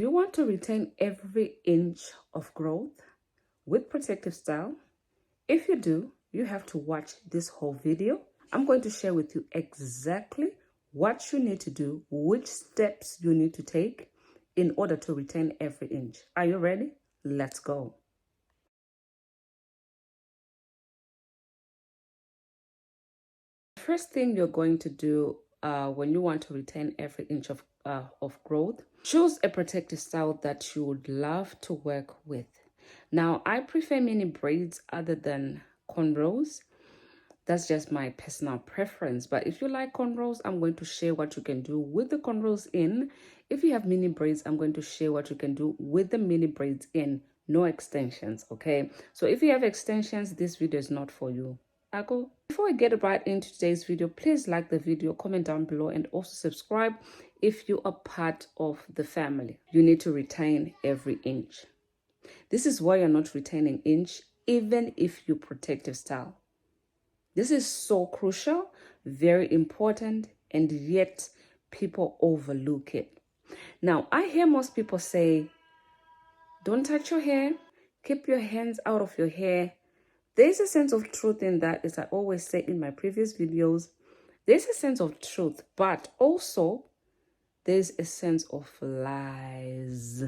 You want to retain every inch of growth with protective style? If you do, you have to watch this whole video. I'm going to share with you exactly what you need to do, which steps you need to take in order to retain every inch. Are you ready? Let's go. First thing you're going to do when you want to retain every inch of growth, choose a protective style that you would love to work with. Now, I prefer mini braids other than cornrows. That's just my personal preference. But if you like cornrows, I'm going to share what you can do with the cornrows in. If you have mini braids, I'm going to share what you can do with the mini braids in. No extensions, okay? So if you have extensions, this video is not for you. Before I get right into today's video, please like the video, comment down below, and also subscribe if you are part of the family. You need to retain every inch. This is why you're not retaining inch, even if you protective style. This is so crucial, very important, and yet people overlook it. Now, I hear most people say, don't touch your hair, keep your hands out of your hair. There's a sense of truth in that, as I always say in my previous videos. There's a sense of truth, but also there's a sense of lies.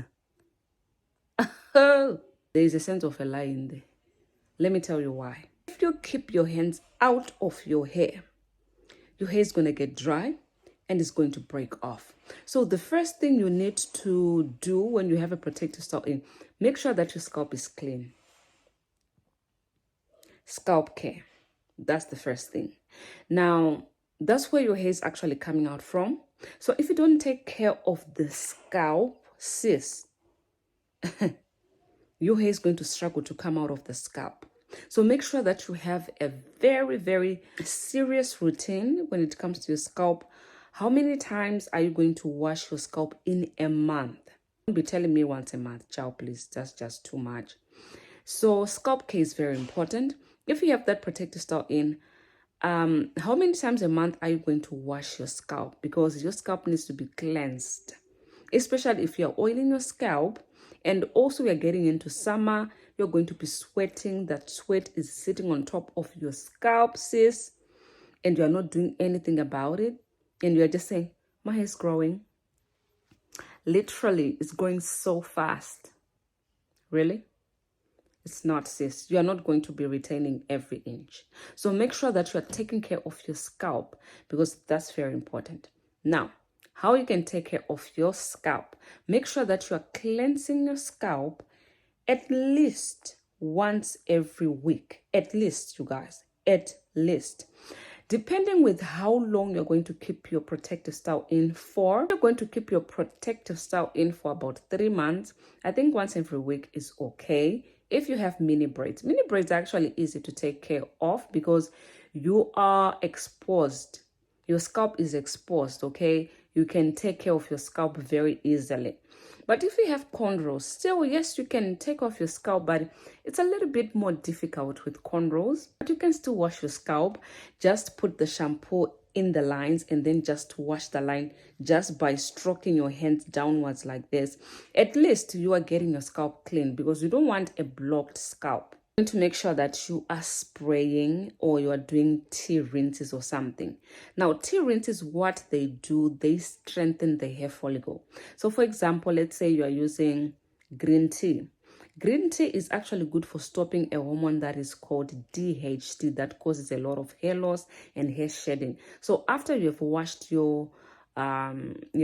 There's a sense of a lie in there. Let me tell you why. If you keep your hands out of your hair is going to get dry and it's going to break off. So the first thing you need to do when you have a protective style in, make sure that your scalp is clean. Scalp care. That's the first thing. Now, that's where your hair is actually coming out from. So if you don't take care of the scalp, sis, your hair is going to struggle to come out of the scalp. So make sure that you have a very, very serious routine when it comes to your scalp. How many times are you going to wash your scalp in a month? Don't be telling me once a month, child, please. That's just too much. So scalp care is very important. If you have that protective style in, how many times a month are you going to wash your scalp? Because your scalp needs to be cleansed, especially if you're oiling your scalp. And also we're getting into summer, you're going to be sweating. That sweat is sitting on top of your scalp, sis, and you're not doing anything about it. And you're just saying, my hair is growing. Literally, it's growing so fast. Really? It's not, sis. You are not going to be retaining every inch. So make sure that you are taking care of your scalp, because that's very important. Now, how you can take care of your scalp? Make sure that you are cleansing your scalp at least once every week. At least, you guys. At least. Depending with how long you're going to keep your protective style in for, you're going to keep your protective style in for about 3 months. I think once every week is okay. If you have mini braids are actually easy to take care of because you are exposed. Your scalp is exposed, okay? You can take care of your scalp very easily. But if you have cornrows, still, yes, you can take off your scalp, but it's a little bit more difficult with cornrows. But you can still wash your scalp. Just put the shampoo in the lines and then just wash the line just by stroking your hands downwards like this. At least you are getting your scalp clean because you don't want a blocked scalp. You need to make sure that you are spraying or you are doing tea rinses or something. Now, tea rinses, what they do, they strengthen the hair follicle. So for example, let's say you are using green tea. Green tea is actually good for stopping a hormone that is called DHT that causes a lot of hair loss and hair shedding. So after you have washed your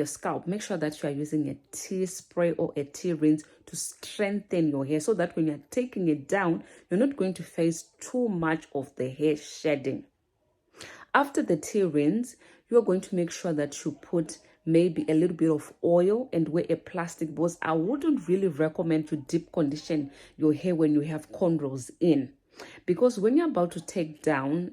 scalp, make sure that you are using a tea spray or a tea rinse to strengthen your hair so that when you're taking it down, you're not going to face too much of the hair shedding. After the tea rinse, you're going to make sure that you put maybe a little bit of oil and wear a plastic, because I wouldn't really recommend to deep condition your hair when you have cornrows in, because when you're about to take down,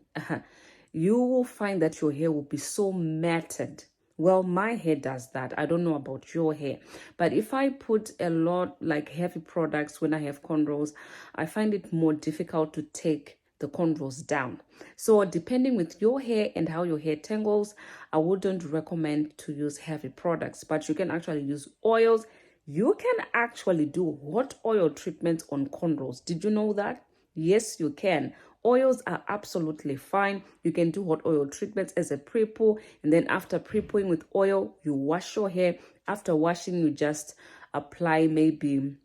you will find that your hair will be so matted. Well, my hair does that. I don't know about your hair, but if I put a lot like heavy products when I have cornrows, I find it more difficult to take the cornrows down. So depending with your hair and how your hair tangles, I wouldn't recommend to use heavy products, but you can actually use oils, You can actually do hot oil treatments on cornrows. Did you know that? Yes, you can. Oils are absolutely fine. You can do hot oil treatments as a pre-poo, and then after pre-pooing with oil, you wash your hair. After washing, you just apply maybe,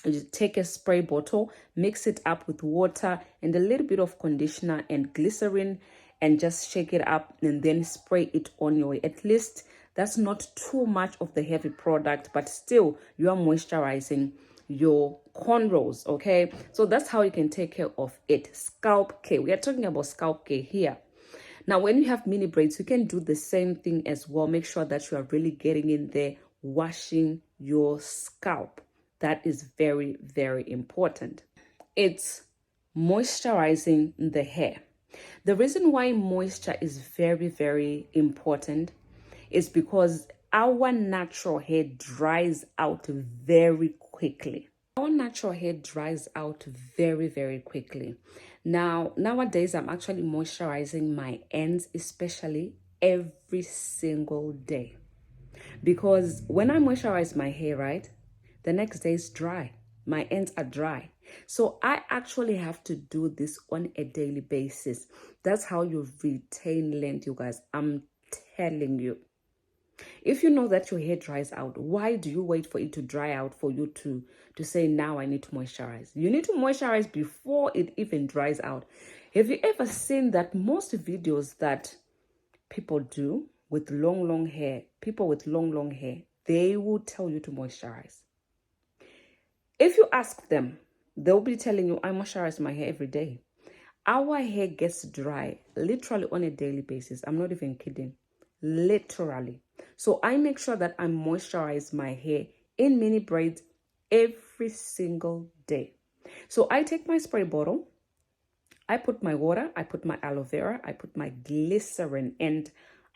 you take a spray bottle, mix it up with water and a little bit of conditioner and glycerin, and just shake it up and then spray it on your hair. At least that's not too much of the heavy product, but still you are moisturizing your cornrows. Okay, so that's how you can take care of it. Scalp care, we are talking about scalp care here. Now when you have mini braids, you can do the same thing as well. Make sure that you are really getting in there, washing your scalp. That is very, very important. It's moisturizing the hair. The reason why moisture is very, very important is because our natural hair dries out very quickly. Our natural hair dries out very, very quickly. Now, nowadays, I'm actually moisturizing my ends, especially every single day. Because when I moisturize my hair, right, the next day is dry. My ends are dry. So I actually have to do this on a daily basis. That's how you retain length, you guys. I'm telling you. If you know that your hair dries out, why do you wait for it to dry out for you to say, now I need to moisturize? You need to moisturize before it even dries out. Have you ever seen that most videos that people do with long hair, people with long hair, they will tell you to moisturize. If you ask them, they'll be telling you, I moisturize my hair every day. Our hair gets dry literally on a daily basis. I'm not even kidding. Literally. So I make sure that I moisturize my hair in mini braids every single day. So I take my spray bottle, I put my water, I put my aloe vera, I put my glycerin, and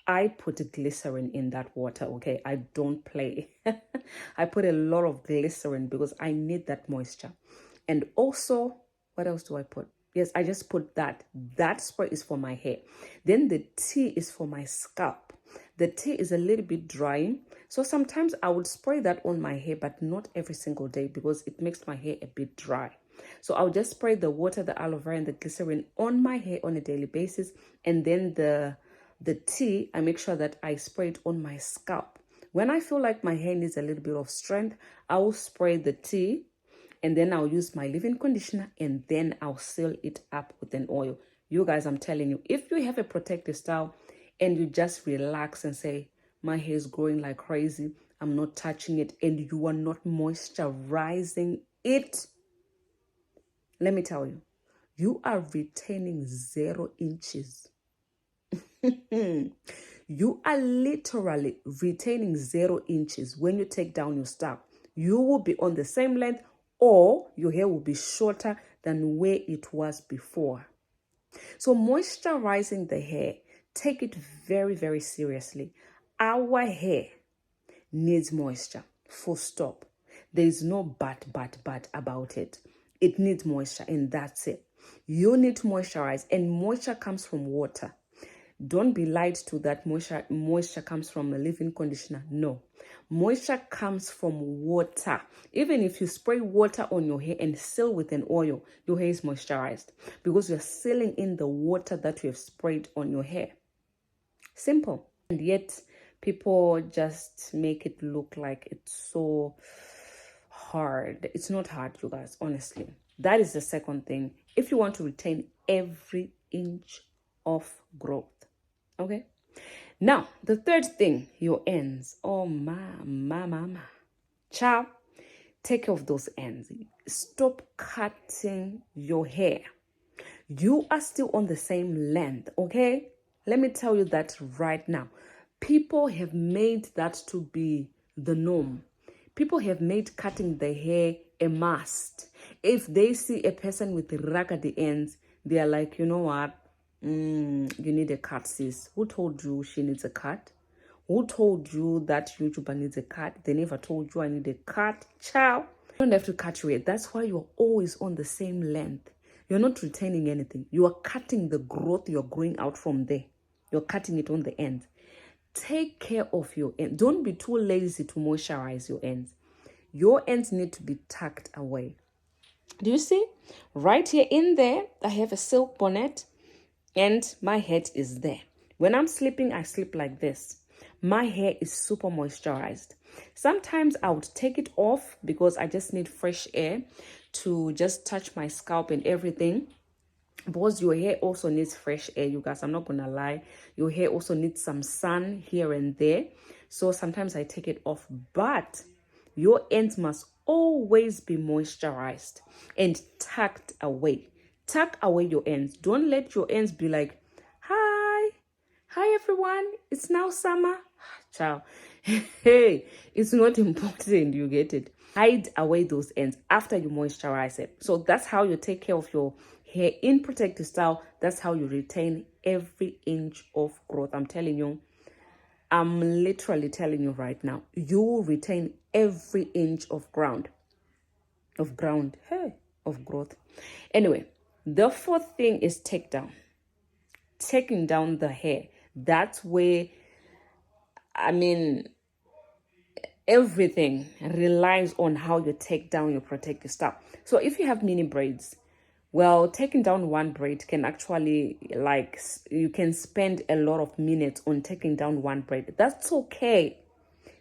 I put glycerin in that water, okay? I don't play. I put a lot of glycerin because I need that moisture. And also, what else do I put? Yes, I just put that. That spray is for my hair. Then the tea is for my scalp. The tea is a little bit drying. So sometimes I would spray that on my hair, but not every single day because it makes my hair a bit dry. So I'll just spray the water, the aloe vera, and the glycerin on my hair on a daily basis. And then the tea, I make sure that I spray it on my scalp. When I feel like my hair needs a little bit of strength, I will spray the tea, and then I'll use my leave-in conditioner, and then I'll seal it up with an oil. You guys, I'm telling you, if you have a protective style and you just relax and say, my hair is growing like crazy, I'm not touching it, and you are not moisturizing it, let me tell you, you are retaining 0 inches. You are literally retaining 0 inches when you take down your scalp. You will be on the same length, or your hair will be shorter than where it was before. So moisturizing the hair, take it very, very seriously. Our hair needs moisture, full stop. There is no but about it. It needs moisture, and that's it. You need to moisturize, and moisture comes from water. Don't be lied to that moisture comes from a leave-in conditioner. No. Moisture comes from water. Even if you spray water on your hair and seal with an oil, your hair is moisturized because you're sealing in the water that you have sprayed on your hair. Simple. And yet, people just make it look like it's so hard. It's not hard, you guys, honestly. That is the second thing. If you want to retain every inch of growth. Okay. Now, the third thing, your ends. Oh, ma. Ciao. Take care of those ends. Stop cutting your hair. You are still on the same length, okay? Let me tell you that right now. People have made that to be the norm. People have made cutting the hair a must. If they see a person with raggedy ends, they are like, you know what? You need a cut, sis. Who told you she needs a cut? Who told you that YouTuber needs a cut? They never told you I need a cut. Ciao. You don't have to cut your hair. That's why you're always on the same length. You're not retaining anything. You are cutting the growth you're growing out from there. You're cutting it on the ends. Take care of your ends. Don't be too lazy to moisturize your ends. Your ends need to be tucked away. Do you see? Right here in there, I have a silk bonnet and my head is there. When I'm sleeping, I sleep like this. My hair is super moisturized. Sometimes I would take it off because I just need fresh air to just touch my scalp and everything. Because your hair also needs fresh air, you guys, I'm not gonna lie. Your hair also needs some sun here and there. So sometimes I take it off, but your ends must always be moisturized and tucked away. Tuck away your ends. Don't let your ends be like, hi everyone, it's now summer. Ciao. Hey, it's not important, you get it. Hide away those ends after you moisturize it. So that's how you take care of your hair in protective style. That's how you retain every inch of growth. I'm telling you, I'm literally telling you right now, you will retain every inch of growth. Anyway, the fourth thing is taking down the hair. That's where, I mean, everything relies on how you take down your protective style. So if you have mini braids, well, taking down one braid can actually, like, you can spend a lot of minutes on taking down one braid. That's okay.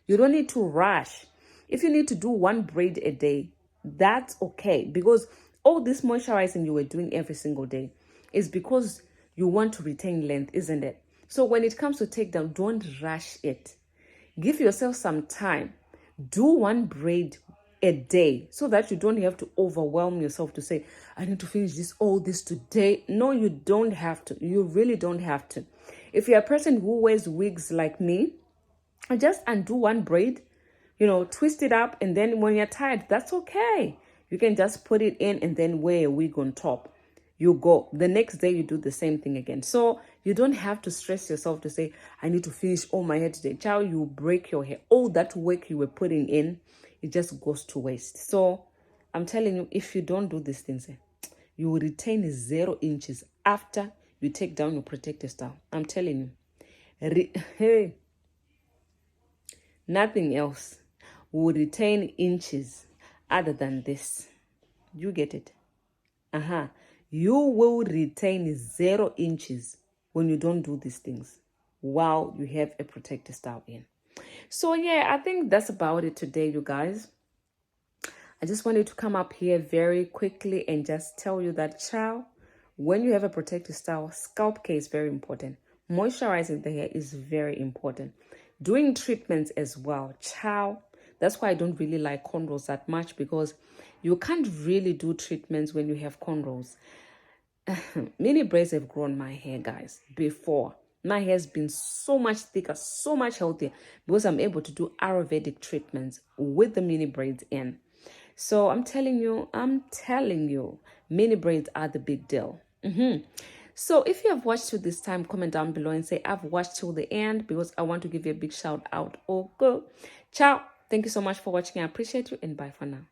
You don't need to rush. If you need to do one braid a day, that's okay. Because all this moisturizing you were doing every single day is because you want to retain length, isn't it? So when it comes to takedown, don't rush it. Give yourself some time. Do one braid a day so that you don't have to overwhelm yourself to say, I need to finish all this today. No, you don't have to. You really don't have to. If you're a person who wears wigs like me, just undo one braid, twist it up, and then when you're tired, that's okay. You can just put it in and then wear a wig on top. You go. The next day, you do the same thing again. So you don't have to stress yourself to say, I need to finish all my hair today. Child, you break your hair. All that work you were putting in, it just goes to waste. So I'm telling you, if you don't do these things, you will retain 0 inches after you take down your protective style. I'm telling you. Hey, nothing else will retain inches other than this. You get it? You will retain 0 inches when you don't do these things while you have a protective style in. So yeah, I think that's about it today, you guys. I just wanted to come up here very quickly and just tell you that, child, when you have a protective style, scalp care is very important. Moisturizing the hair is very important. Doing treatments as well, child. That's why I don't really like cornrows that much, because you can't really do treatments when you have cornrows. Mini braids have grown my hair, guys, before. My hair has been so much thicker, so much healthier, because I'm able to do Ayurvedic treatments with the mini braids in. So I'm telling you, mini braids are the big deal. So if you have watched till this time, comment down below and say, I've watched till the end, because I want to give you a big shout out. Okay. Ciao. Thank you so much for watching. I appreciate you, and bye for now.